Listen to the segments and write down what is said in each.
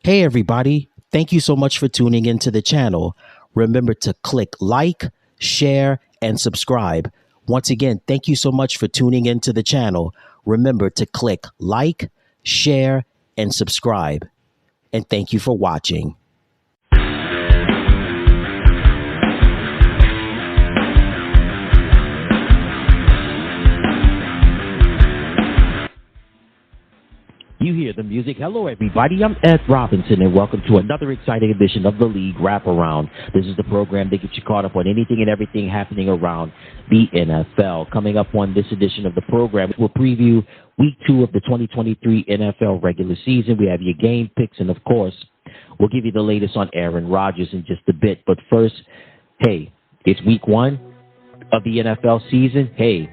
Hey everybody, thank you so much for tuning into the channel. Remember to click like, share, and subscribe. Once again, thank you so much for tuning into the channel. Remember to click like, share, and subscribe. And thank you for watching. You hear the music. Hello, everybody. I'm Ed Robinson, and welcome to another exciting edition of the League Wraparound. This is the program that gets you caught up on anything and everything happening around the NFL. Coming up on this edition of the program, we'll preview Week 2 of the 2023 NFL regular season. We have your game picks, and of course, we'll give you the latest on Aaron Rodgers in just a bit. But first, hey, it's Week 1 of the NFL season. Hey,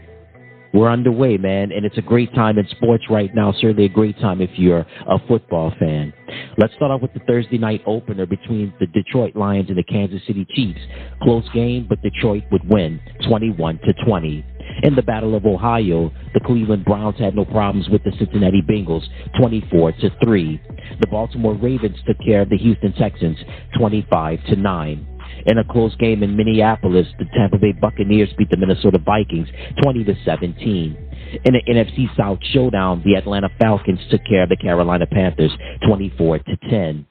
we're underway, man, and it's a great time in sports right now. Certainly a great time if you're a football fan. Let's start off with the Thursday night opener between the Detroit Lions and the Kansas City Chiefs. Close game, but Detroit would win 21-20. In the Battle of Ohio, the Cleveland Browns had no problems with the Cincinnati Bengals, 24-3. The Baltimore Ravens took care of the Houston Texans, 25-9. In a close game in Minneapolis, the Tampa Bay Buccaneers beat the Minnesota Vikings 20-17. In the NFC South showdown, the Atlanta Falcons took care of the Carolina Panthers 24-10.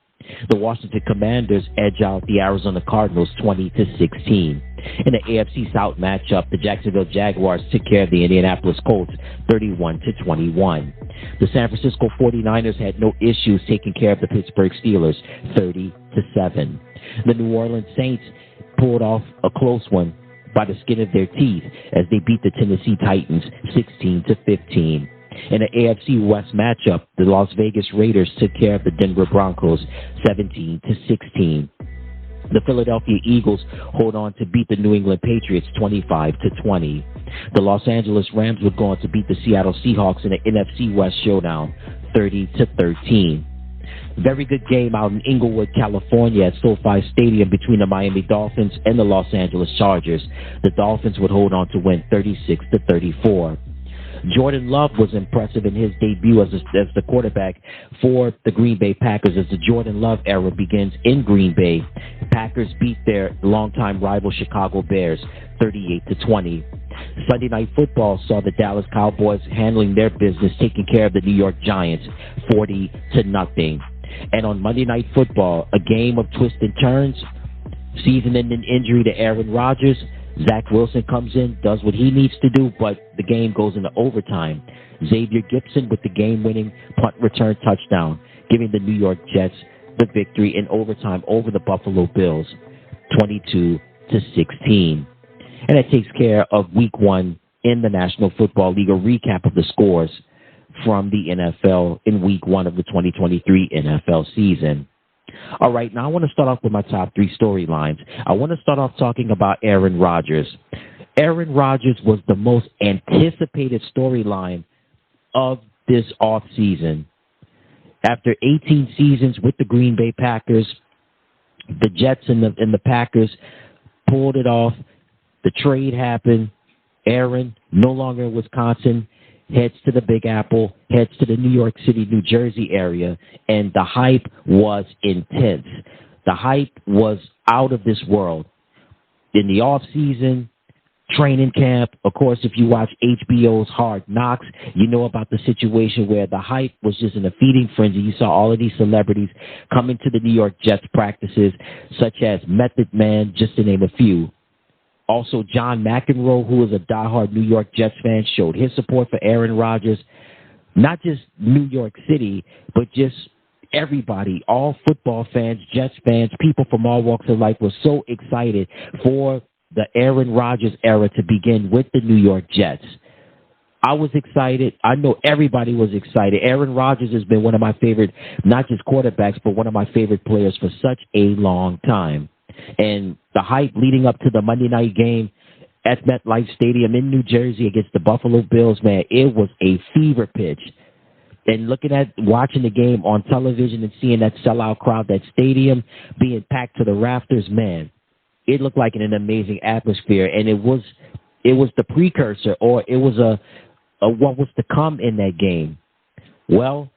The Washington Commanders edge out the Arizona Cardinals 20-16. In the AFC South matchup, the Jacksonville Jaguars took care of the Indianapolis Colts 31-21. The San Francisco 49ers had no issues taking care of the Pittsburgh Steelers 30-7. The New Orleans Saints pulled off a close one by the skin of their teeth as they beat the Tennessee Titans 16-15. In the AFC West matchup, the Las Vegas Raiders took care of the Denver Broncos 17-16. The Philadelphia Eagles hold on to beat the New England Patriots 25-20. The Los Angeles Rams would go on to beat the Seattle Seahawks in the NFC West showdown 30-13. Very good game out in Inglewood, California at SoFi Stadium between the Miami Dolphins and the Los Angeles Chargers. The Dolphins would hold on to win 36-34. Jordan Love was impressive in his debut as the quarterback for the Green Bay Packers as the Jordan Love era begins in Green Bay. Packers beat their longtime rival Chicago Bears 38-20. Sunday Night Football saw the Dallas Cowboys handling their business, taking care of the New York Giants 40-0. And on Monday Night Football, a game of twists and turns, season-ending injury to Aaron Rodgers. Zach Wilson comes in, does what he needs to do, but the game goes into overtime. Xavier Gipson with the game-winning punt return touchdown, giving the New York Jets the victory in overtime over the Buffalo Bills, 22-16. And that takes care of Week 1 in the National Football League, a recap of the scores from the NFL in Week 1 of the 2023 NFL season. All right, now I want to start off with my top 3 storylines. I want to start off talking about Aaron Rodgers. Aaron Rodgers was the most anticipated storyline of this offseason. After 18 seasons with the Green Bay Packers, the Jets and the Packers pulled it off. The trade happened. Aaron, no longer in Wisconsin, heads to the Big Apple, heads to the New York City, New Jersey area, and the hype was intense. The hype was out of this world. In the off-season, training camp, of course, if you watch HBO's Hard Knocks, you know about the situation where the hype was just in a feeding frenzy. You saw all of these celebrities coming to the New York Jets practices, such as Method Man, just to name a few. Also, John McEnroe, who is a diehard New York Jets fan, showed his support for Aaron Rodgers. Not just New York City, but just everybody, all football fans, Jets fans, people from all walks of life were so excited for the Aaron Rodgers era to begin with the New York Jets. I was excited. I know everybody was excited. Aaron Rodgers has been one of my favorite, not just quarterbacks, but one of my favorite players for such a long time. And the hype leading up to the Monday night game at MetLife Stadium in New Jersey against the Buffalo Bills, man, it was a fever pitch. And watching the game on television and seeing that sellout crowd, that stadium being packed to the rafters, man, it looked like an amazing atmosphere. And it was the precursor, or it was a what was to come in that game. Well,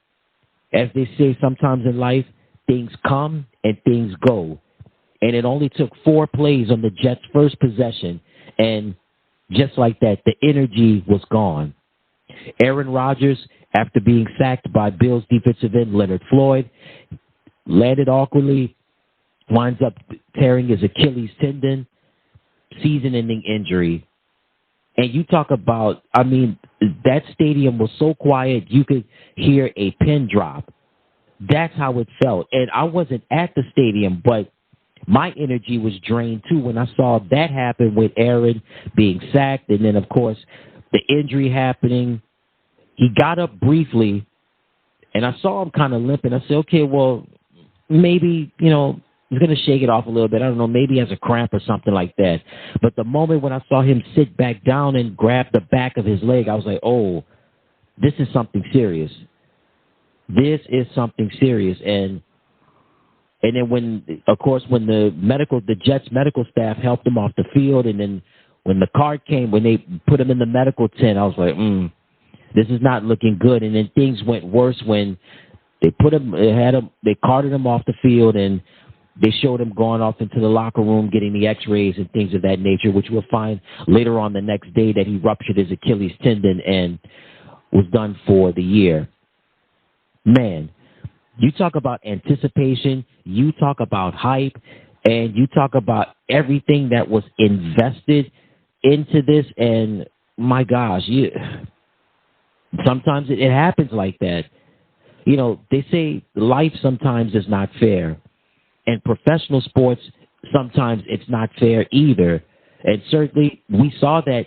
as they say sometimes in life, things come and things go. And it only took 4 plays on the Jets' first possession, and just like that, the energy was gone. Aaron Rodgers, after being sacked by Bills defensive end Leonard Floyd, landed awkwardly, winds up tearing his Achilles tendon, season-ending injury. And you talk about, I mean, that stadium was so quiet you could hear a pin drop. That's how it felt. And I wasn't at the stadium, but my energy was drained too when I saw that happen with Aaron being sacked, and then, of course, the injury happening. He got up briefly, and I saw him kind of limping. I said, okay, well, maybe, he's going to shake it off a little bit. I don't know, maybe he has a cramp or something like that. But the moment when I saw him sit back down and grab the back of his leg, I was like, oh, this is something serious. This is something serious. And then when the Jets medical staff helped him off the field, and then when the card came, when they put him in the medical tent, I was like, this is not looking good. And then things went worse when they they carted him off the field, and they showed him going off into the locker room, getting the x-rays and things of that nature, which we'll find later on the next day that he ruptured his Achilles tendon and was done for the year. Man, you talk about anticipation, you talk about hype, and you talk about everything that was invested into this, and my gosh, sometimes it happens like that. They say life sometimes is not fair, and professional sports, sometimes it's not fair either. And certainly we saw that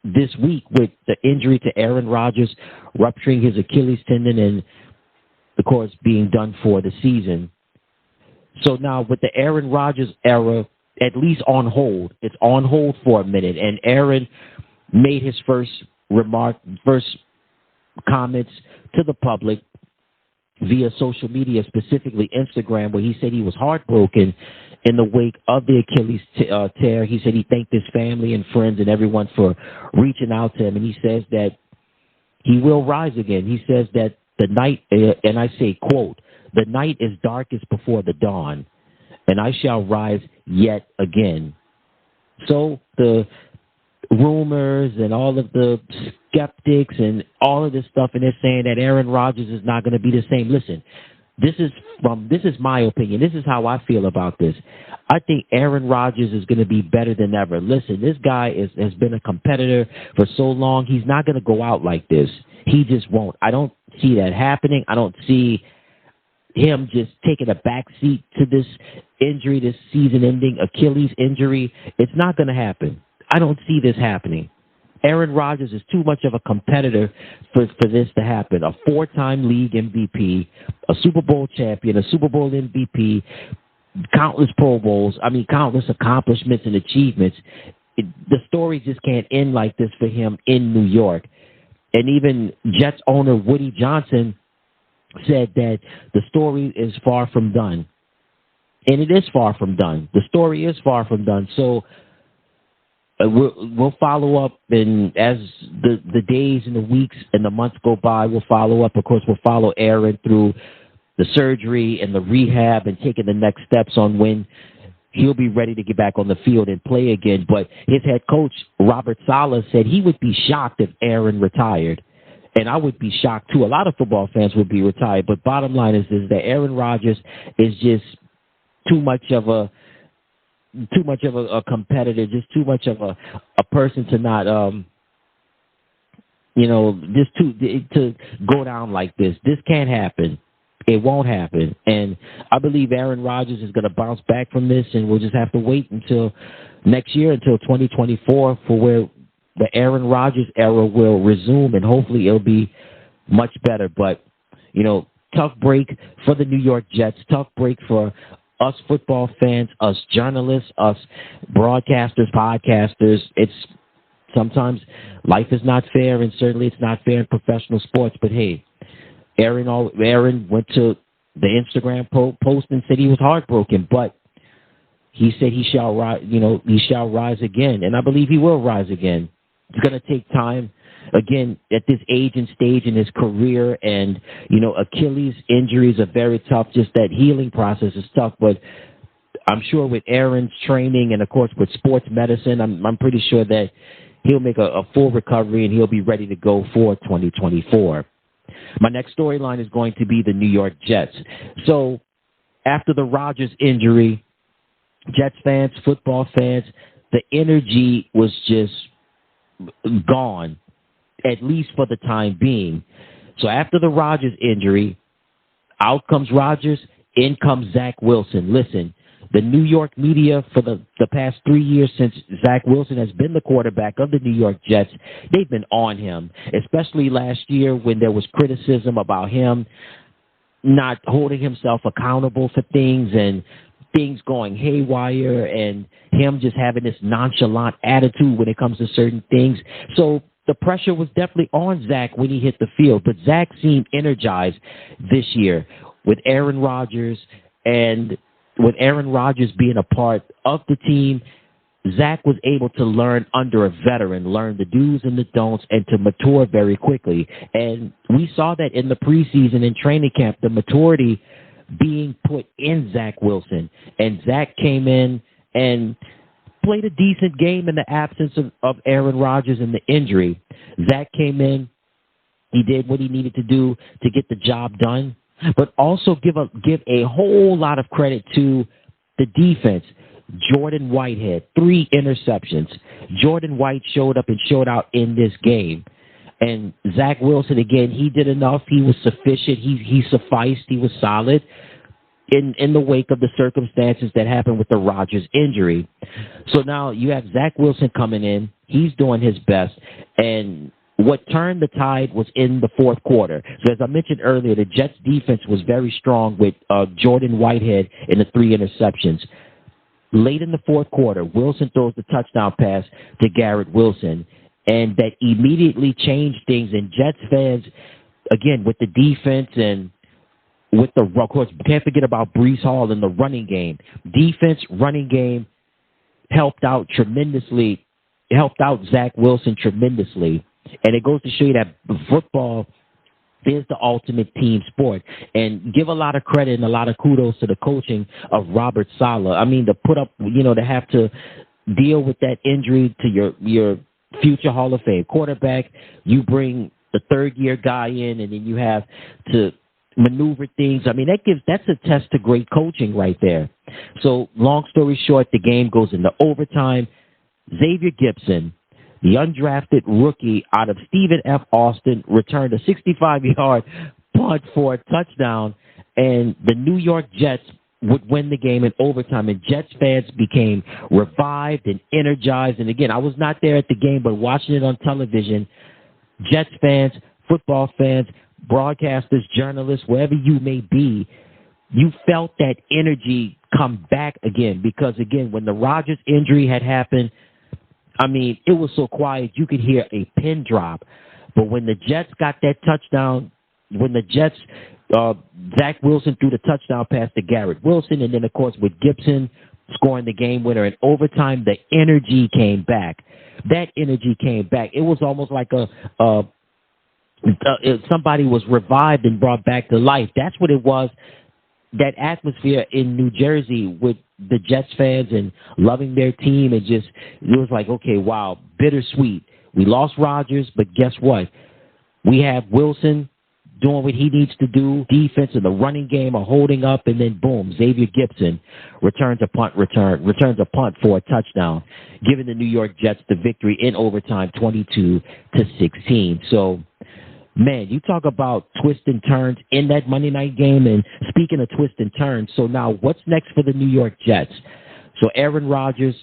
this week with the injury to Aaron Rodgers, rupturing his Achilles tendon and, of course, being done for the season. So now with the Aaron Rodgers era at least on hold, it's on hold for a minute. And Aaron made his first comments to the public via social media, specifically Instagram, where he said he was heartbroken in the wake of the Achilles tear. He said he thanked his family and friends and everyone for reaching out to him. And he says that he will rise again. He says that the night, and I say, quote, "The night is darkest before the dawn, and I shall rise yet again." So the rumors and all of the skeptics and all of this stuff, and they're saying that Aaron Rodgers is not going to be the same. Listen, this is my opinion. This is how I feel about this. I think Aaron Rodgers is going to be better than ever. Listen, this guy has been a competitor for so long. He's not going to go out like this. He just won't. I don't see that happening. I don't see him just taking a back seat to this injury, this season-ending Achilles injury. It's not going to happen. I don't see this happening. Aaron Rodgers is too much of a competitor for this to happen. A 4-time league MVP, a Super Bowl champion, a Super Bowl MVP, countless Pro Bowls, countless accomplishments and achievements. The story just can't end like this for him in New York. And even Jets owner Woody Johnson said that the story is far from done. And it is far from done. The story is far from done. So we'll follow up, and as the days and the weeks and the months go by, we'll follow up. Of course, we'll follow Aaron through the surgery and the rehab and taking the next steps on when he'll be ready to get back on the field and play again. But his head coach, Robert Saleh, said he would be shocked if Aaron retired. And I would be shocked, too. A lot of football fans would be retired. But bottom line is that Aaron Rodgers is just too much of a competitor, just too much of a person to not, just to go down like this. This can't happen. It won't happen. And I believe Aaron Rodgers is going to bounce back from this, and we'll just have to wait until next year, until 2024, for where the Aaron Rodgers era will resume, and hopefully it'll be much better. But, tough break for the New York Jets, tough break for us football fans, us journalists, us broadcasters, podcasters. It's sometimes life is not fair, and certainly it's not fair in professional sports. But hey, Aaron went to the Instagram post and said he was heartbroken, but he said he shall rise. He shall rise again, and I believe he will rise again. It's going to take time. again, at this age and stage in his career, and, Achilles injuries are very tough. Just that healing process is tough, but I'm sure with Aaron's training and, of course, with sports medicine, I'm pretty sure that he'll make a full recovery and he'll be ready to go for 2024. My next storyline is going to be the New York Jets. So after the Rodgers injury, Jets fans, football fans, the energy was just gone, at least for the time being. So after the Rodgers injury, out comes Rodgers, in comes Zach Wilson. Listen, the New York media for the past 3 years since Zach Wilson has been the quarterback of the New York Jets, they've been on him, especially last year when there was criticism about him not holding himself accountable for things and things going haywire and him just having this nonchalant attitude when it comes to certain things. So the pressure was definitely on Zach when he hit the field, but Zach seemed energized this year with Aaron Rodgers, and with Aaron Rodgers being a part of the team, Zach was able to learn under a veteran, learn the do's and the don'ts, and to mature very quickly. And we saw that in the preseason and training camp, the maturity being put in Zach Wilson. And Zach came in and played a decent game in the absence of Aaron Rodgers and the injury. Zach came in, he did what he needed to do to get the job done, but also give a whole lot of credit to the defense. Jordan Whitehead, 3 interceptions. Jordan White showed up and showed out in this game. And Zach Wilson, again, he did enough. He was sufficient. He sufficed. He was solid in the wake of the circumstances that happened with the Rodgers injury. So now you have Zach Wilson coming in. He's doing his best. And what turned the tide was in the fourth quarter. So as I mentioned earlier, the Jets defense was very strong with Jordan Whitehead in the 3 interceptions. Late in the fourth quarter, Wilson throws the touchdown pass to Garrett Wilson, and that immediately changed things. And Jets fans, again, with the defense and with the, of course, can't forget about Breece Hall in the running game. Defense, running game helped out tremendously, helped out Zach Wilson tremendously. And it goes to show you that football is the ultimate team sport. And give a lot of credit and a lot of kudos to the coaching of Robert Saleh. I mean, to put up, to have to deal with that injury to your future Hall of Fame quarterback. You bring the third-year guy in, and then you have to maneuver things. I mean, that's a test to great coaching right there. So long story short, the game goes into overtime. Xavier Gipson, the undrafted rookie out of Stephen F. Austin, returned a 65-yard punt for a touchdown, and the New York Jets would win the game in overtime, and Jets fans became revived and energized. And again, I was not there at the game, but watching it on television, Jets fans, football fans, broadcasters, journalists, wherever you may be, you felt that energy come back again, because, again, when the Rodgers injury had happened, I mean, it was so quiet you could hear a pin drop. But when the Jets got that touchdown, when the Jets, Zach Wilson threw the touchdown pass to Garrett Wilson, and then, of course, with Gipson scoring the game winner in overtime, the energy came back. That energy came back. It was almost like somebody was revived and brought back to life. That's what it was. That atmosphere in New Jersey with the Jets fans and loving their team, and just, it was like, okay, wow, bittersweet. We lost Rodgers, but guess what? We have Wilson doing what he needs to do. Defense and the running game are holding up, and then boom, Xavier Gipson returns a punt for a touchdown, giving the New York Jets the victory in overtime, 22-16. So, man, you talk about twists and turns in that Monday night game. And speaking of twists and turns, so now what's next for the New York Jets? So Aaron Rodgers,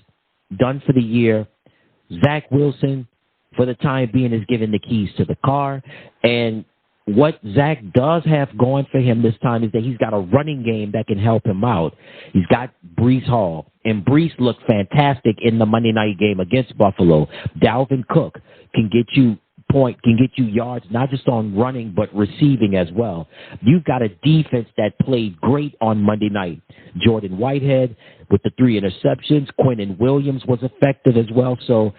done for the year. Zach Wilson, for the time being, is given the keys to the car. And what Zach does have going for him this time is that he's got a running game that can help him out. He's got Breece Hall, and Breece looked fantastic in the Monday night game against Buffalo. Dalvin Cook can get you yards, not just on running, but receiving as well. You've got a defense that played great on Monday night. Jordan Whitehead with the 3 interceptions. Quinnen Williams was effective as well. So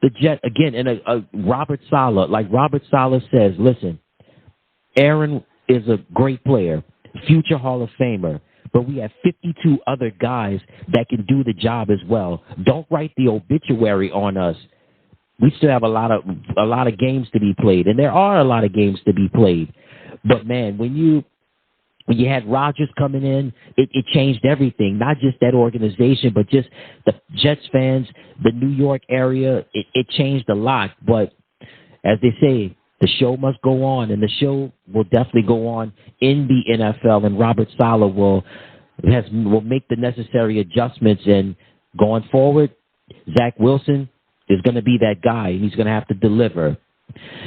the Jet again, and a Robert Saleh, like Robert Saleh says, listen, Aaron is a great player, future Hall of Famer, but we have 52 other guys that can do the job as well. Don't write the obituary on us. We still have a lot of games to be played, and there are a lot of games to be played. But man, when you had Rodgers coming in, it changed everything. Not just that organization, but just the Jets fans, the New York area. It changed a lot. But as they say, the show must go on, and the show will definitely go on in the NFL. And Robert Saleh will make the necessary adjustments. And going forward, Zach Wilson is going to be that guy, and he's going to have to deliver.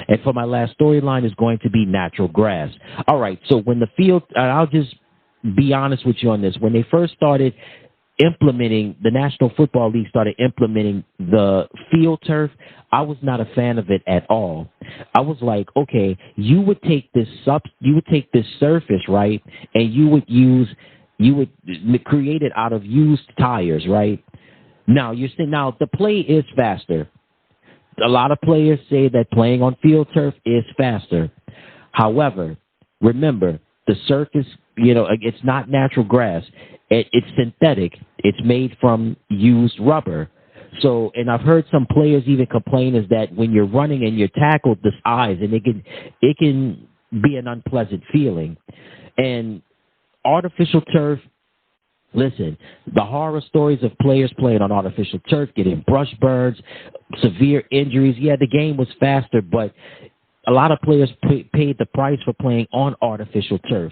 And for my last storyline is going to be natural grass. All right, so when the field, I'll just be honest with you on this. When they first started implementing, the National Football League started implementing the field turf, I was not a fan of it at all. I was like, okay, you would take this surface, right, and you would create it out of used tires, right? Now the play is faster. A lot of players say that playing on field turf is faster. However, remember, the surface, it's not natural grass. It's synthetic. It's made from used rubber. So, and I've heard some players even complain is that when you're running and you're tackled, the eyes, and it can be an unpleasant feeling. And artificial turf, listen, the horror stories of players playing on artificial turf, getting brush burns, severe injuries. Yeah, the game was faster, but a lot of players paid the price for playing on artificial turf.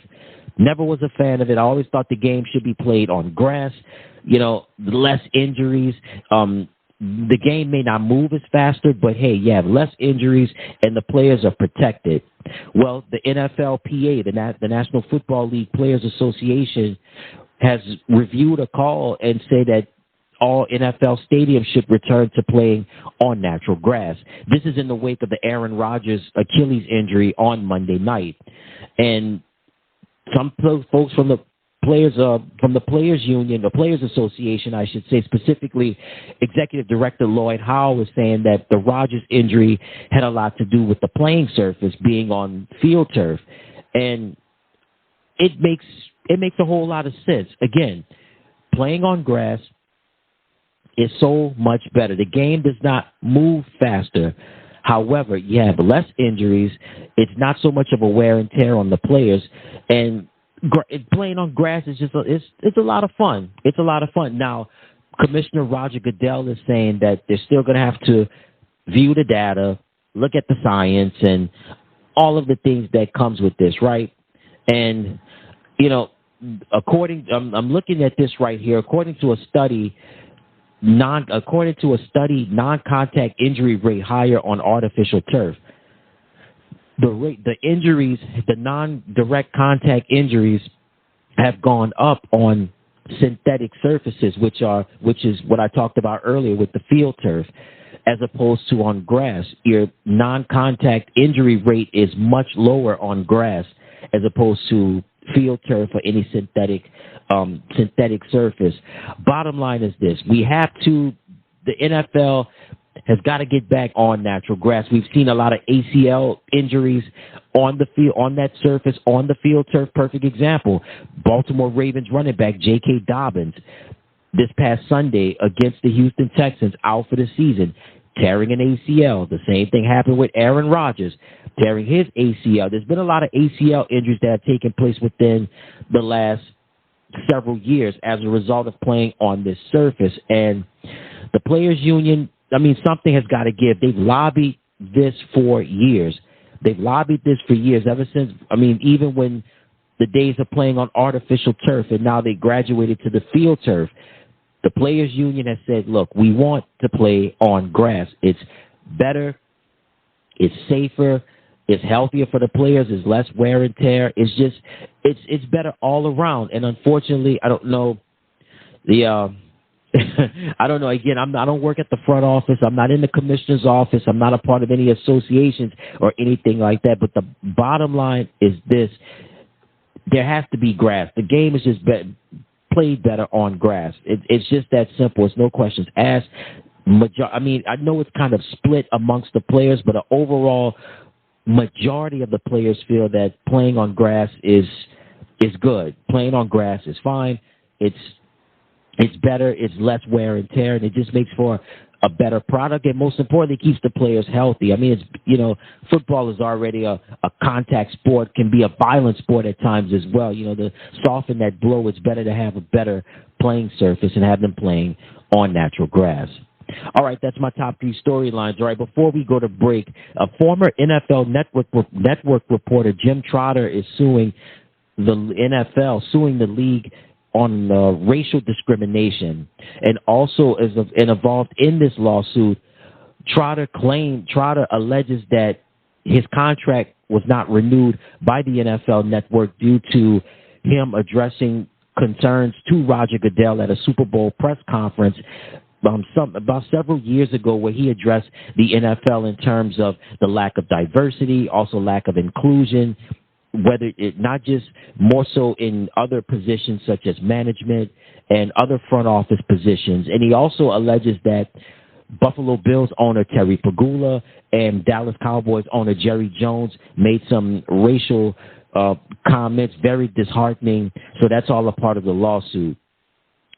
Never was a fan of it. I always thought the game should be played on grass, less injuries. The game may not move as faster, but hey, you have less injuries and the players are protected. Well, the NFLPA, the National Football League Players Association, has reviewed a call and say that all NFL stadiums should return to playing on natural grass. This is in the wake of the Aaron Rodgers Achilles injury on Monday night. And some folks from the Players Union, the Players Association, I should say, specifically Executive Director Lloyd Howell, was saying that the Rodgers injury had a lot to do with the playing surface being on field turf. And it makes a whole lot of sense. Again, playing on grass is so much better. The game does not move faster. However, you have less injuries. It's not so much of a wear and tear on the players. And playing on grass is just it's a lot of fun. It's a lot of fun. Now, Commissioner Roger Goodell is saying that they're still going to have to view the data, look at the science, and all of the things that comes with this, right? And I'm looking at this right here. According to a study, non-contact injury rate higher on artificial turf. The injuries, the non-direct contact injuries, have gone up on synthetic surfaces, which is what I talked about earlier with the field turf, as opposed to on grass. Your non-contact injury rate is much lower on grass as opposed to field turf or any synthetic surface. Bottom line is this: the NFL has got to get back on natural grass. We've seen a lot of ACL injuries on the field, on that surface, on the field turf. Perfect example: Baltimore Ravens running back J.K. Dobbins this past Sunday against the Houston Texans, out for the season, tearing an ACL. The same thing happened with Aaron Rodgers, tearing his ACL. There's been a lot of ACL injuries that have taken place within the last several years as a result of playing on this surface. And the Players Union, something has got to give. They've lobbied this for years. Ever since, even when the days of playing on artificial turf, and now they graduated to the field turf. The Players Union has said, look, we want to play on grass. It's better, it's safer, it's healthier for the players, it's less wear and tear. It's better all around. And unfortunately, I don't know. I don't know. Again, I don't work at the front office. I'm not in the commissioner's office. I'm not a part of any associations or anything like that. But the bottom line is this: there has to be grass. The game is just played better on grass. It's just that simple. It's no questions asked. I mean, I know it's kind of split amongst the players, but the overall majority of the players feel that playing on grass is good. Playing on grass is fine. It's better. It's less wear and tear, and it just makes for a better product. And most importantly, it keeps the players healthy. I mean, football is already a contact sport, can be a violent sport at times as well. To soften that blow, it's better to have a better playing surface and have them playing on natural grass. All right, that's my top three storylines. All right, before we go to break, a former NFL Network reporter, Jim Trotter, is suing the NFL, suing the league on racial discrimination, and also is involved in this lawsuit. Trotter alleges that his contract was not renewed by the NFL Network due to him addressing concerns to Roger Goodell at a Super Bowl press conference about several years ago, where he addressed the NFL in terms of the lack of diversity, also lack of inclusion, whether it not just more so in other positions such as management and other front office positions. And he also alleges that Buffalo Bills owner Terry Pegula and Dallas Cowboys owner Jerry Jones made some racial comments, very disheartening. So that's all a part of the lawsuit.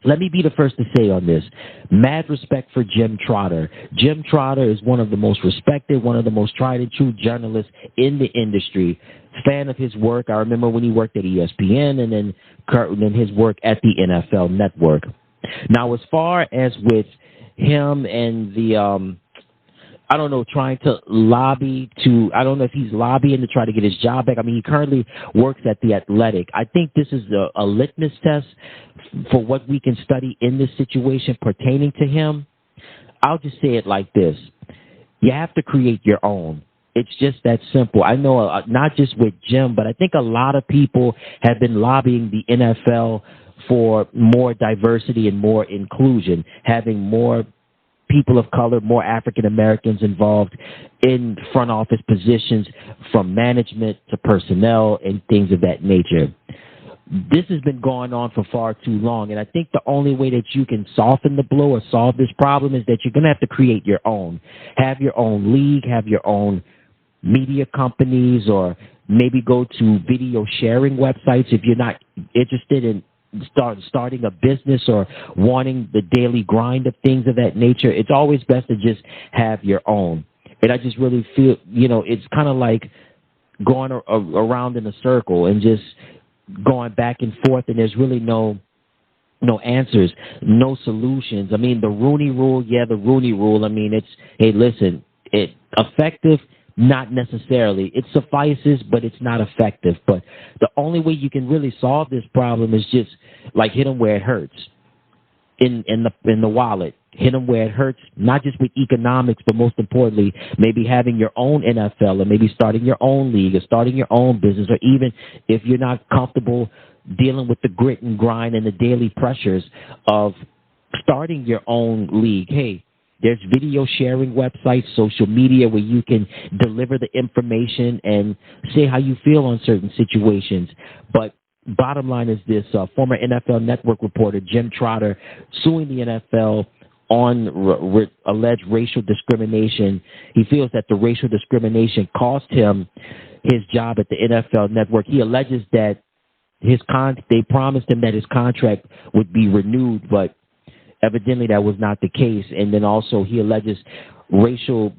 Let me be the first to say on this, mad respect for Jim Trotter. Jim Trotter is one of the most respected, one of the most tried and true journalists in the industry. Fan of his work. I remember when he worked at ESPN and then his work at the NFL Network. Now, as far as with him and the, trying to lobby I don't know if he's lobbying to try to get his job back. I mean, he currently works at The Athletic. I think this is a litmus test for what we can study in this situation pertaining to him. I'll just say it like this. You have to create your own. It's just that simple. I know not just with Jim, but I think a lot of people have been lobbying the NFL for more diversity and more inclusion, having more people of color, more African Americans involved in front office positions, from management to personnel and things of that nature. This has been going on for far too long, and I think the only way that you can soften the blow or solve this problem is that you're going to have to create your own. Have your own league, have your own media companies, or maybe go to video sharing websites if you're not interested in starting a business or wanting the daily grind of things of that nature. It's always best to just have your own. And I just really feel, it's kind of like going around in a circle and just going back and forth, and there's really no answers, no solutions. I mean, the Rooney Rule, I mean, it's effective. Not necessarily. It suffices, but it's not effective. But the only way you can really solve this problem is just like hit them where it hurts, in the wallet. Hit them where it hurts, not just with economics, but most importantly, maybe having your own NFL, or maybe starting your own league, or starting your own business, or even if you're not comfortable dealing with the grit and grind and the daily pressures of starting your own league. Hey, there's video sharing websites, social media, where you can deliver the information and say how you feel on certain situations. But bottom line is this, former NFL Network reporter Jim Trotter suing the NFL on alleged racial discrimination. He feels that the racial discrimination cost him his job at the NFL Network. He alleges that they promised him that his contract would be renewed, but evidently that was not the case. And then also he alleges racial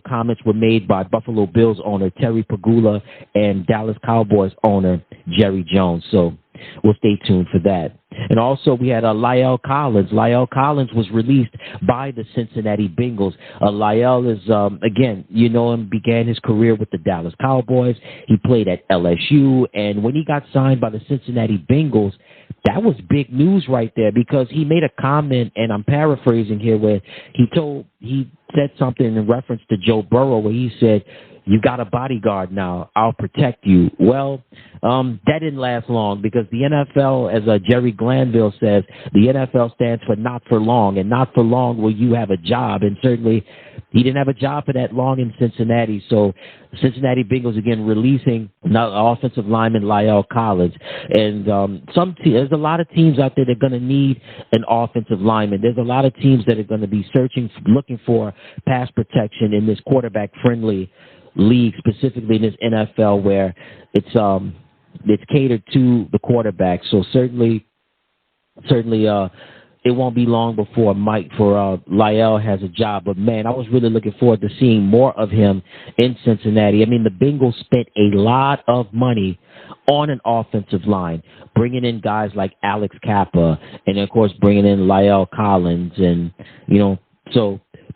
comments were made by Buffalo Bills owner Terry Pegula and Dallas Cowboys owner Jerry Jones. So we'll stay tuned for that. And also we had La'el Collins. La'el Collins was released by the Cincinnati Bengals. La'el is, again, him, began his career with the Dallas Cowboys. He played at LSU. And when he got signed by the Cincinnati Bengals, that was big news right there, because he made a comment, and I'm paraphrasing here, where he said something in reference to Joe Burrow, where he said, you got a bodyguard now. I'll protect you. Well, that didn't last long because the NFL, as Jerry Glanville says, the NFL stands for not for long, and not for long will you have a job. And certainly he didn't have a job for that long in Cincinnati. So Cincinnati Bengals again releasing offensive lineman La'el Collins. And there's a lot of teams out there that are going to need an offensive lineman. There's a lot of teams that are going to be looking for pass protection in this quarterback-friendly league, specifically in this NFL where it's catered to the quarterback. So certainly it won't be long before La'el has a job. But, man, I was really looking forward to seeing more of him in Cincinnati. I mean, the Bengals spent a lot of money on an offensive line, bringing in guys like Alex Kappa and, of course, bringing in La'el Collins. And,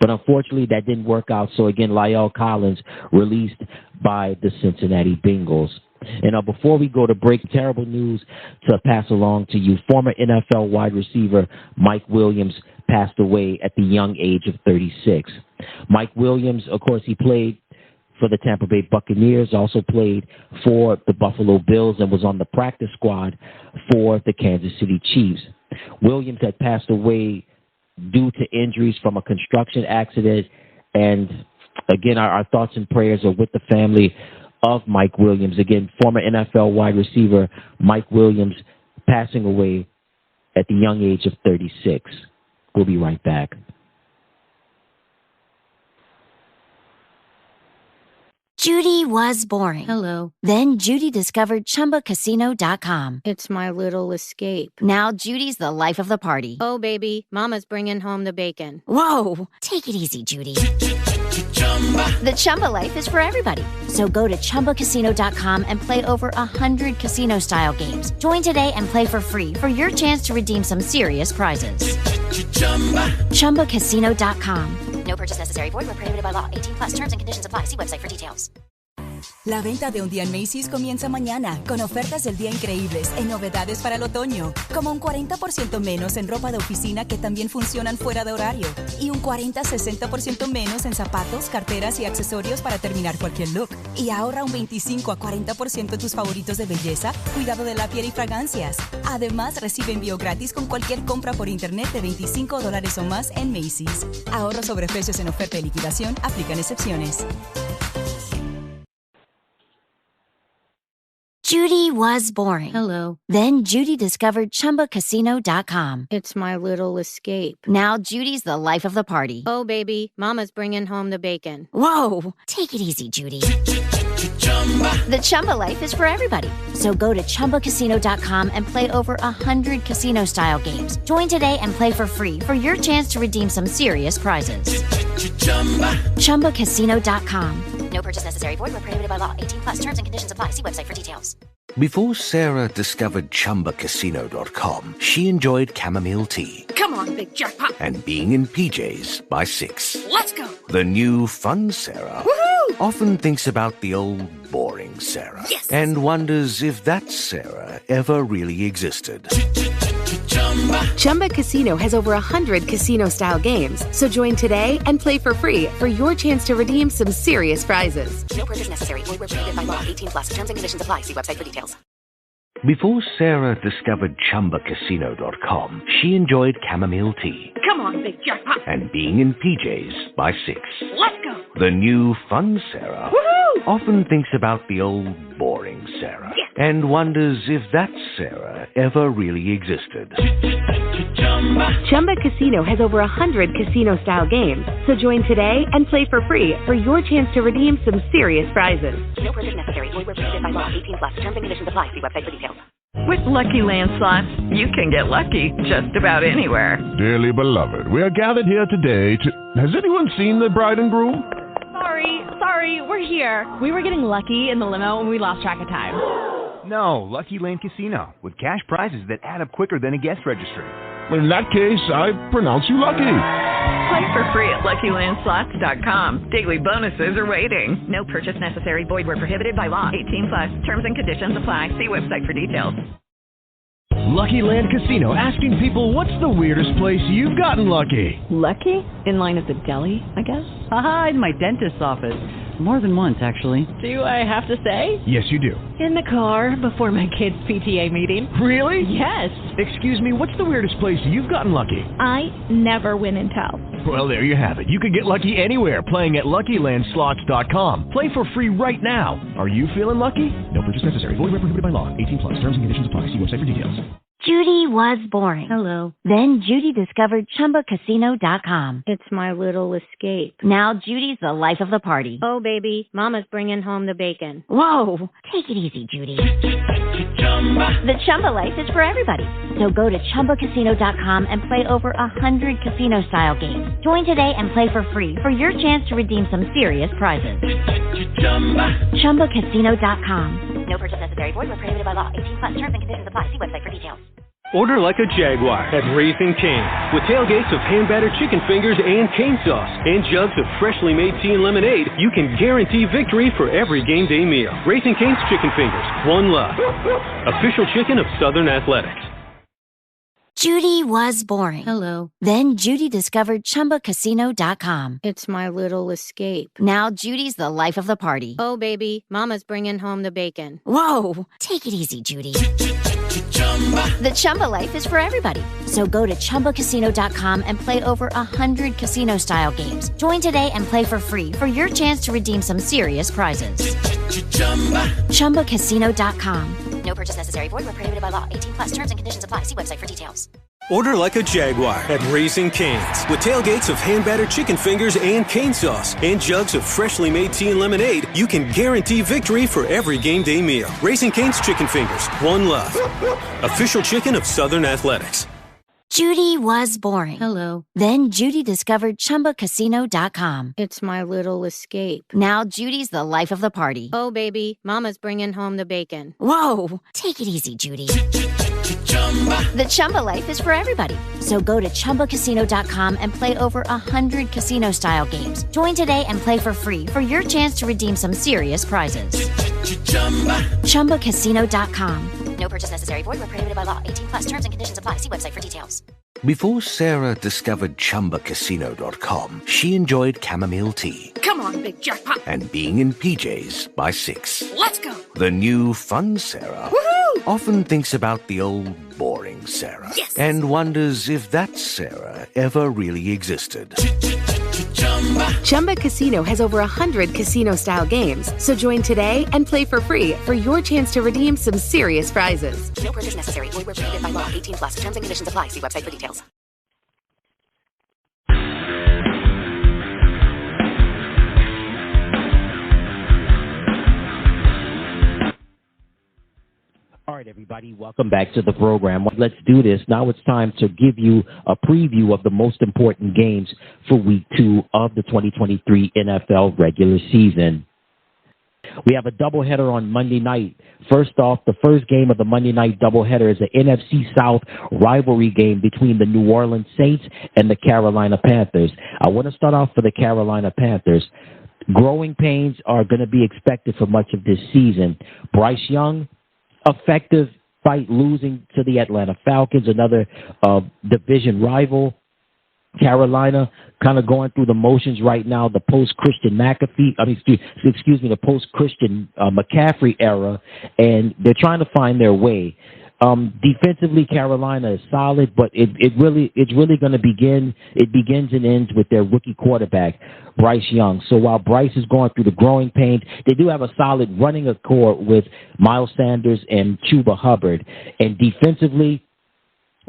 but unfortunately that didn't work out. So, again, La'el Collins released by the Cincinnati Bengals. And before we go to break, terrible news to pass along to you. Former NFL wide receiver Mike Williams passed away at the young age of 36. Mike Williams, of course, he played for the Tampa Bay Buccaneers, also played for the Buffalo Bills, and was on the practice squad for the Kansas City Chiefs. Williams had passed away due to injuries from a construction accident. And, again, our thoughts and prayers are with the family of Mike Williams. Again, former NFL wide receiver Mike Williams passing away at the young age of 36. We'll be right back. Judy was boring. Hello. Then Judy discovered ChumbaCasino.com. It's my little escape. Now Judy's the life of the party. Oh, baby, mama's bringing home the bacon. Whoa, take it easy, Judy. The Chumba life is for everybody. So go to ChumbaCasino.com and play over 100 casino-style games. Join today and play for free for your chance to redeem some serious prizes. ChumbaCasino.com. No purchase necessary. Void where prohibited by law. 18+ terms and conditions apply. See website for details. La venta de un día en Macy's comienza mañana con ofertas del día increíbles en novedades para el otoño, como un 40% menos en ropa de oficina que también funcionan fuera de horario y un 40-60% menos en zapatos, carteras y accesorios para terminar cualquier look. Y ahorra un 25-40% en tus favoritos de belleza, cuidado de la piel y fragancias. Además, recibe envío gratis con cualquier compra por internet de $25 o más en Macy's. Ahorro sobre precios en oferta y liquidación, aplican excepciones. Judy was boring. Hello. Then Judy discovered ChumbaCasino.com. It's my little escape. Now Judy's the life of the party. Oh, baby, mama's bringing home the bacon. Whoa, take it easy, Judy. The Chumba life is for everybody. So go to ChumbaCasino.com and play over 100 casino-style games. Join today and play for free for your chance to redeem some serious prizes. ChumbaCasino.com. No purchase necessary. Void where prohibited by law. 18+ terms and conditions apply. See website for details. Before Sarah discovered ChumbaCasino.com, she enjoyed chamomile tea. Come on, big jackpot. And being in PJs by 6. Let's go. The new fun Sarah Woohoo! often thinks about the old boring Sarah. Yes. And wonders if that Sarah ever really existed. Chumba Casino has over 100 casino-style games. So join today and play for free for your chance to redeem some serious prizes. No purchase necessary. Void where prohibited by law. 18+. Terms and conditions apply. See website for details. Before Sarah discovered ChumbaCasino.com, she enjoyed chamomile tea. Come on, big jackpot. And being in PJs by 6. Let's go. The new fun Sarah Woohoo! often thinks about the old boring Sarah. Yes. And wonders if that Sarah ever really existed. Chumba Casino has over 100 casino-style games. So join today and play for free for your chance to redeem some serious prizes. No purchase necessary. Void where prohibited by law. 18+. Terms and conditions apply. See website for details. With Lucky Land Slots, you can get lucky just about anywhere. Dearly beloved, we are gathered here today to... Has anyone seen the bride and groom? Sorry, we're here. We were getting lucky in the limo and we lost track of time. No, Lucky Land Casino, with cash prizes that add up quicker than a guest registry. In that case, I pronounce you lucky. Play for free at LuckyLandSlots.com. Daily bonuses are waiting. No purchase necessary. Void where prohibited by law. 18+. Terms and conditions apply. See website for details. Lucky Land Casino, asking people, what's the weirdest place you've gotten lucky? Lucky? In line at the deli, I guess? Aha, in my dentist's office. more than once, actually. Do I have to say? Yes, you do. In the car before my kids' PTA meeting. Really? Yes. Excuse me, what's the weirdest place you've gotten lucky? I never win and tell. Well, there you have it. You can get lucky anywhere, playing at LuckyLandSlots.com. Play for free right now. Are you feeling lucky? No purchase necessary. Void where prohibited by law. 18+. Terms and conditions apply. See website for details. Judy was boring. Hello. Then Judy discovered ChumbaCasino.com. It's my little escape. Now Judy's the life of the party. Oh, baby, mama's bringing home the bacon. Whoa, take it easy, Judy. The Chumba life is for everybody. So go to ChumbaCasino.com and play over 100 casino-style games. Join today and play for free for your chance to redeem some serious prizes. ChumbaCasino.com. No purchase necessary. Void where prohibited by law. 18+. Terms and conditions apply. See website for details. Order like a Jaguar at Raising Cane's with tailgates of hand-battered chicken fingers and cane sauce and jugs of freshly made tea and lemonade. You can guarantee victory for every game day meal. Raising Cane's Chicken Fingers. One love. Official chicken of Southern Athletics. Judy was boring. Hello. Then Judy discovered ChumbaCasino.com. It's my little escape. Now Judy's the life of the party. Oh, baby, mama's bringing home the bacon. Whoa, take it easy, Judy. The Chumba life is for everybody. So go to ChumbaCasino.com and play over 100 casino-style games. Join today and play for free for your chance to redeem some serious prizes. ChumbaCasino.com. No purchase necessary. Void where prohibited by law. 18+. Terms and conditions apply. See website for details. Order like a Jaguar at Raising Cane's with tailgates of hand-battered chicken fingers and cane sauce and jugs of freshly made tea and lemonade. You can guarantee victory for every game day meal. Raising Cane's Chicken Fingers. One love. Official chicken of Southern Athletics. Judy was boring. Hello. Then Judy discovered ChumbaCasino.com. It's my little escape. Now Judy's the life of the party. Oh, baby, mama's bringing home the bacon. Whoa, take it easy, Judy. The Chumba life is for everybody. So go to ChumbaCasino.com and play over 100 casino-style games. Join today and play for free for your chance to redeem some serious prizes. ChumbaCasino.com. No purchase necessary. Void where prohibited by law. 18+. Terms and conditions apply. See website for details. Before Sarah discovered ChumbaCasino.com, she enjoyed chamomile tea. Come on, big jackpot. And being in PJs by 6. Let's go. The new fun Sarah Woohoo! often thinks about the old boring Sarah. Yes. And wonders if that Sarah ever really existed. Chumba Casino has over 100 casino-style games. So join today and play for free for your chance to redeem some serious prizes. No purchase necessary. Void where prohibited by law. 18+. Terms and conditions apply. See website for details. All right, everybody, welcome back to the program. Let's do this. Now it's time to give you a preview of the most important games for Week 2 of the 2023 NFL regular season. We have a doubleheader on Monday night. First off, the first game of the Monday night doubleheader is an NFC South rivalry game between the New Orleans Saints and the Carolina Panthers. I want to start off for the Carolina Panthers. Growing pains are going to be expected for much of this season. Bryce Young, effective fight losing to the Atlanta Falcons, another division rival. Carolina kind of going through the motions right now, the post-Christian the post-Christian McCaffrey era, and they're trying to find their way. Defensively, Carolina is solid, but it's really going to begins and ends with their rookie quarterback, Bryce Young. So while Bryce is going through the growing pains, they do have a solid running accord with Miles Sanders and Chuba Hubbard. And defensively,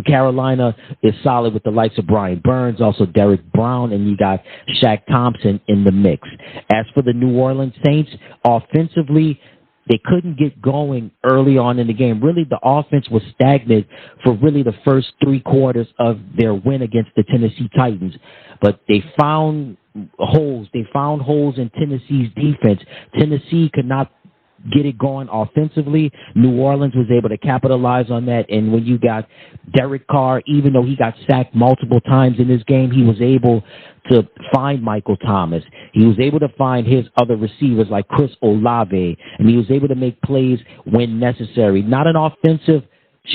Carolina is solid with the likes of Brian Burns, also Derek Brown, and you got Shaq Thompson in the mix. As for the New Orleans Saints, offensively, they couldn't get going early on in the game. Really, the offense was stagnant for really the first 3 quarters of their win against the Tennessee Titans. But they found holes. They found holes in Tennessee's defense. Tennessee could not get it going offensively. New Orleans was able to capitalize on that. And when you got Derek Carr, even though he got sacked multiple times in this game, he was able to find Michael Thomas. He was able to find his other receivers like Chris Olave, and he was able to make plays when necessary. Not an offensive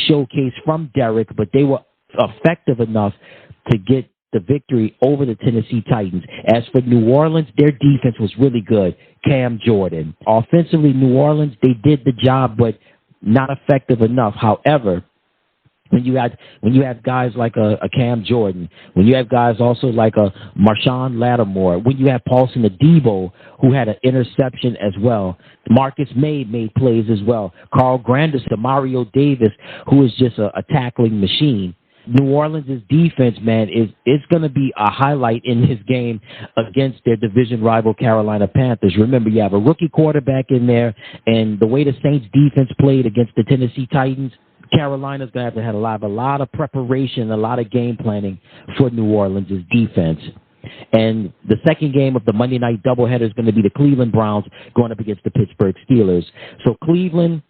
showcase from Derek, but they were effective enough to get the victory over the Tennessee Titans. As for New Orleans, their defense was really good. Cam Jordan. Offensively, New Orleans, they did the job, but not effective enough. However, when you have guys like a Cam Jordan, when you have guys also like a Marshawn Lattimore, when you have Paulson Adebo, who had an interception as well, Marcus May made plays as well, Carl Granderson, Mario Davis, who is just a tackling machine. New Orleans' defense, man, is going to be a highlight in this game against their division rival Carolina Panthers. Remember, you have a rookie quarterback in there, and the way the Saints defense played against the Tennessee Titans, Carolina's going to have a lot of preparation, a lot of game planning for New Orleans' defense. And the second game of the Monday night doubleheader is going to be the Cleveland Browns going up against the Pittsburgh Steelers. So Cleveland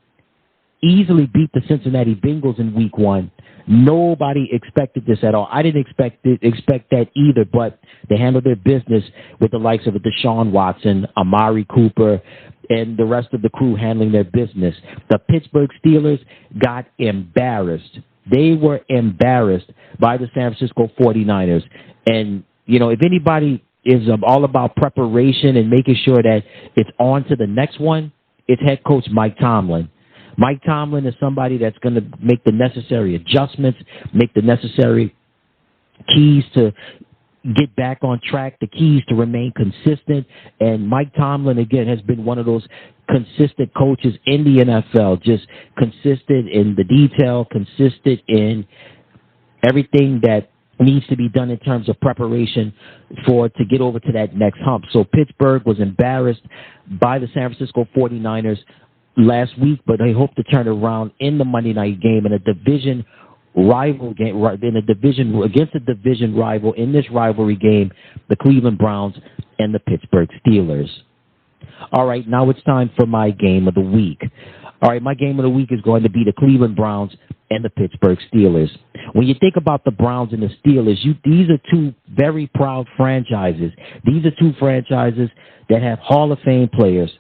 easily beat the Cincinnati Bengals in week 1. Nobody expected this at all. I didn't expect that either, but they handled their business with the likes of Deshaun Watson, Amari Cooper, and the rest of the crew handling their business. The Pittsburgh Steelers got embarrassed. They were embarrassed by the San Francisco 49ers. And, you know, if anybody is all about preparation and making sure that it's on to the next one, it's head coach Mike Tomlin. Mike Tomlin is somebody that's going to make the necessary adjustments, make the necessary keys to get back on track, the keys to remain consistent. And Mike Tomlin, again, has been one of those consistent coaches in the NFL, just consistent in the detail, consistent in everything that needs to be done in terms of preparation to get over to that next hump. So Pittsburgh was embarrassed by the San Francisco 49ers last week, but they hope to turn around in the Monday night game in a division rival game, in a division against a division rival in this rivalry game, the Cleveland Browns and the Pittsburgh Steelers. All right, now it's time for my game of the week. All right, my game of the week is going to be the Cleveland Browns and the Pittsburgh Steelers. When you think about the Browns and the Steelers, these are two very proud franchises. These are two franchises that have Hall of Fame players,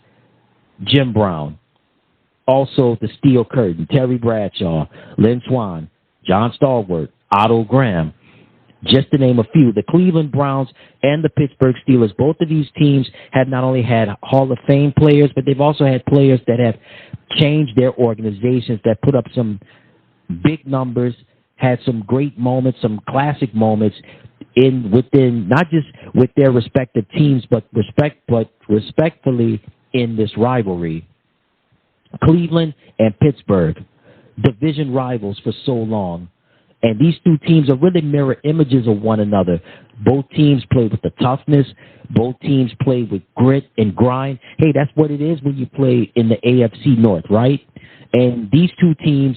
Jim Brown, also the Steel Curtain, Terry Bradshaw, Lynn Swann, John Stallworth, Otto Graham, just to name a few. The Cleveland Browns and the Pittsburgh Steelers, both of these teams have not only had Hall of Fame players, but they've also had players that have changed their organizations, that put up some big numbers, had some great moments, some classic moments within not just with their respective teams, but respectfully in this rivalry. Cleveland and Pittsburgh, division rivals for so long. And these two teams are really mirror images of one another. Both teams play with the toughness. Both teams play with grit and grind. Hey, that's what it is when you play in the AFC North, right? And these two teams,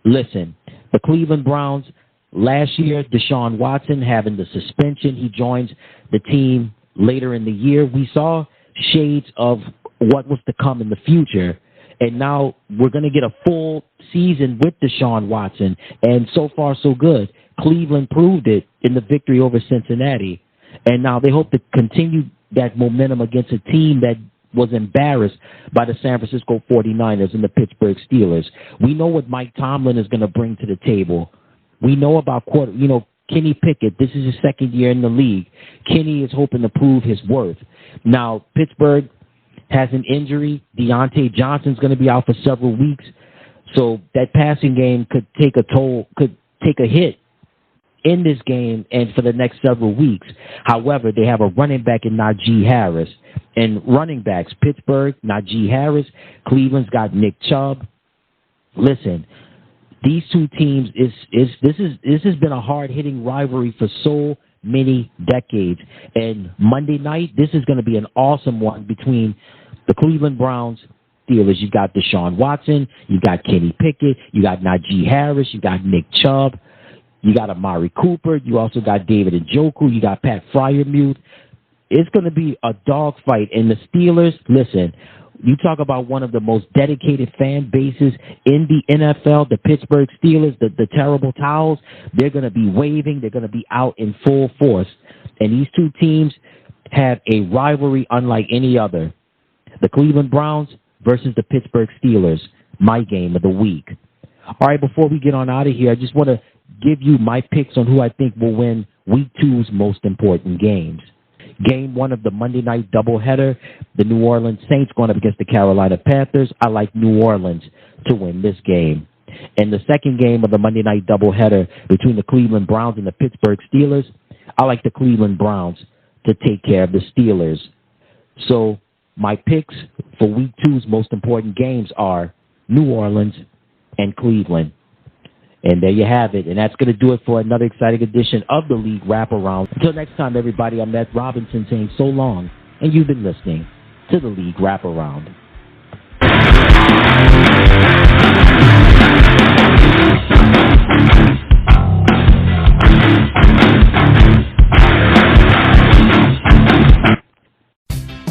listen, the Cleveland Browns, last year, Deshaun Watson having the suspension, he joins the team later in the year. We saw shades of what was to come in the future. And now we're going to get a full season with Deshaun Watson. And so far, so good. Cleveland proved it in the victory over Cincinnati. And now they hope to continue that momentum against a team that was embarrassed by the San Francisco 49ers and the Pittsburgh Steelers. We know what Mike Tomlin is going to bring to the table. We know about, Kenny Pickett. This is his second year in the league. Kenny is hoping to prove his worth. Now, Pittsburgh has an injury. Deontay Johnson's going to be out for several weeks. So that passing game could take a hit in this game and for the next several weeks. However, they have a running back in Najee Harris. And running backs, Pittsburgh, Najee Harris. Cleveland's got Nick Chubb. Listen, these two teams, this has been a hard-hitting rivalry for so many decades. And Monday night, this is going to be an awesome one between the Cleveland Browns, Steelers. You got Deshaun Watson, you got Kenny Pickett, you got Najee Harris, you got Nick Chubb, you got Amari Cooper, you also got David Njoku, you got Pat Freiermuth. It's going to be a dogfight. And the Steelers, listen, you talk about one of the most dedicated fan bases in the NFL, the Pittsburgh Steelers, the terrible towels, they're going to be waving. They're going to be out in full force. And these two teams have a rivalry unlike any other. The Cleveland Browns versus the Pittsburgh Steelers, my game of the week. All right, before we get on out of here, I just want to give you my picks on who I think will win Week 2's most important games. Game 1 of the Monday night doubleheader, the New Orleans Saints going up against the Carolina Panthers. I like New Orleans to win this game. And the second game of the Monday night doubleheader between the Cleveland Browns and the Pittsburgh Steelers, I like the Cleveland Browns to take care of the Steelers. So my picks for Week 2's most important games are New Orleans and Cleveland. And there you have it. And that's going to do it for another exciting edition of the League Wraparound. Until next time, everybody, I'm Ed Robinson saying so long, and you've been listening to the League Wraparound.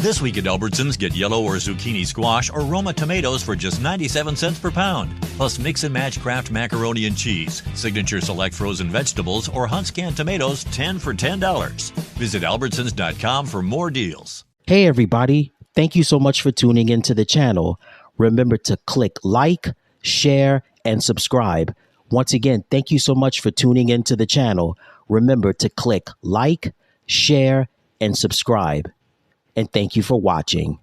This week at Albertsons, get yellow or zucchini squash or Roma tomatoes for just 97 cents per pound. Plus mix and match Kraft macaroni and cheese, Signature Select frozen vegetables, or Hunt's canned tomatoes, 10 for $10. Visit Albertsons.com for more deals. Hey everybody, thank you so much for tuning into the channel. Remember to click like, share, and subscribe. Once again, thank you so much for tuning into the channel. Remember to click like, share, and subscribe. And thank you for watching.